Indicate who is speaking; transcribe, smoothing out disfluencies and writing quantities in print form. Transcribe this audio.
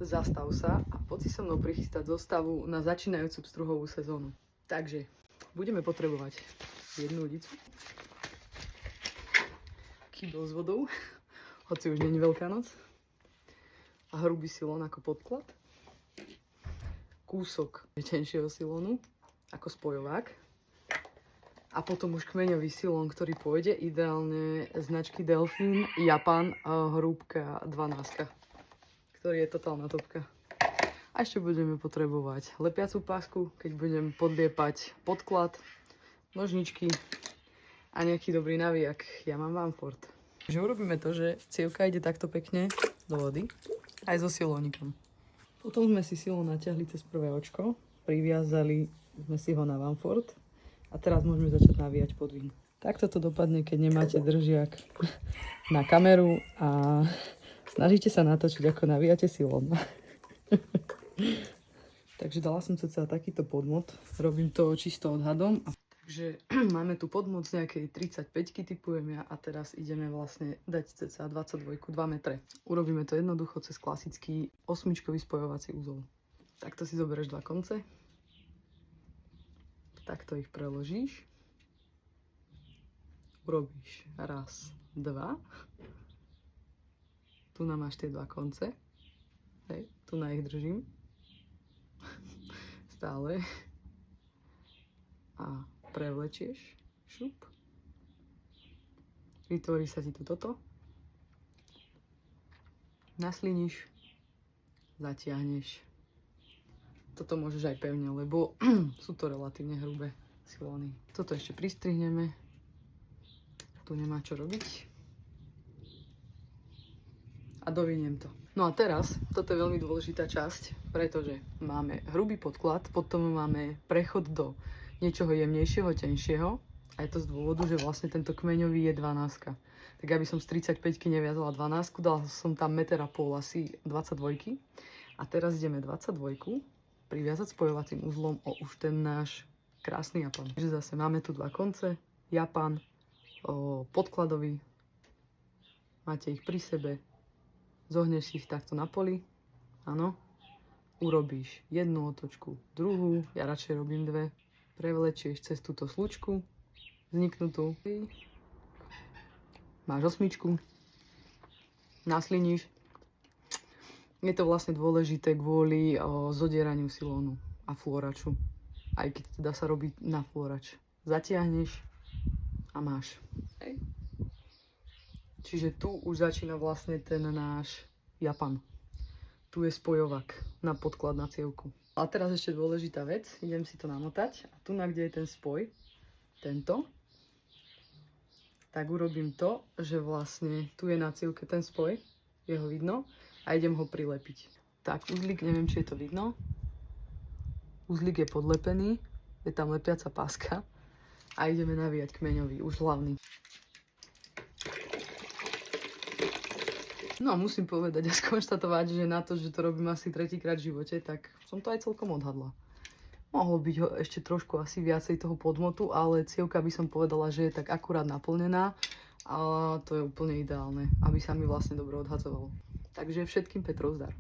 Speaker 1: zastav sa a poď si so mnou prichystať zostavu na začínajúcu pstruhovú sezónu. Takže budeme potrebovať jednu udicu, kýbel s vodou, hoci už není Veľká noc, a hrubý silón ako podklad, kúsok tenšieho silónu ako spojovák a potom už kmeňový silón, ktorý pôjde, ideálne značky Delfín, Japan, hrúbka 12, ktorý je totálna topka. A ešte budeme potrebovať lepiacu pásku, keď budem podliepať podklad, nožničky a nejaký dobrý navíjak. Ja mám Vanford. Takže urobíme to, že cievka ide takto pekne do vody, aj so silónikom. Potom sme si silón natiahli cez prvé očko, priviazali sme si ho na Vanford a teraz môžeme začať navíjať podvín. Takto to dopadne, keď nemáte držiak na kameru a snažíte sa natočiť, ako navíjate silón. Takže dala som cca takýto podmot, robím to čisto odhadom. Takže máme tu podmoc z nejakej 35-ky typujem ja a teraz ideme vlastne dať cca 22, 2 metre. Urobíme to jednoducho cez klasický 8-čkový spojovací úzol. Takto si zoberieš dva konce, takto ich preložíš, urobíš raz, dva, tu nám máš tie dva konce, hej, tu na ich držím, stále, a prevlečieš, šup, vytvorí sa ti tu toto, nasliníš, zatiahneš. Toto môžeš aj pevne, lebo sú to relatívne hrubé silóny. Toto ešte pristrihneme, tu nemá čo robiť. A doviniem to. No a teraz, toto je veľmi dôležitá časť, pretože máme hrubý podklad, potom máme prechod do niečoho jemnejšieho, tenšieho. A je to z dôvodu, že vlastne tento kmeňový je 12. Tak aby som z 35-ky neviazala 12, dala som tam 1,5 m asi 22. A teraz ideme 22 priviazať spojovacím uzlom o už ten náš krásny Japan. Takže zase máme tu dva konce, Japan, podkladový, máte ich pri sebe, zohneš si ich takto na poli, áno, urobíš jednu otočku, druhú, ja radšej robím dve, prevlečieš cez túto slučku, vzniknutú, máš osmičku, nasliníš. Je to vlastne dôležité kvôli zodieraniu silónu a flóraču, aj keď teda sa robí na flórač. Zatiahneš a máš. Hej. Čiže tu už začína vlastne ten náš Japan. Tu je spojovák na podklad na cievku. A teraz ešte dôležitá vec, idem si to namotať. A tu, kde je ten spoj, tento, tak urobím to, že vlastne tu je na cievke ten spoj, je ho vidno, a idem ho prilepiť. Tak, uzlík, neviem, či je to vidno. Uzlík je podlepený, je tam lepiaca páska a ideme navíjať kmeňový, už hlavný. No a musím povedať a skonštatovať, že na to, že to robím asi tretíkrát v živote, tak som to aj celkom odhadla. Mohlo byť ho ešte trošku asi viacej toho podmotu, ale cievka by som povedala, že je tak akurát naplnená a to je úplne ideálne, aby sa mi vlastne dobre odhadzovalo. Takže všetkým Petrov zdar.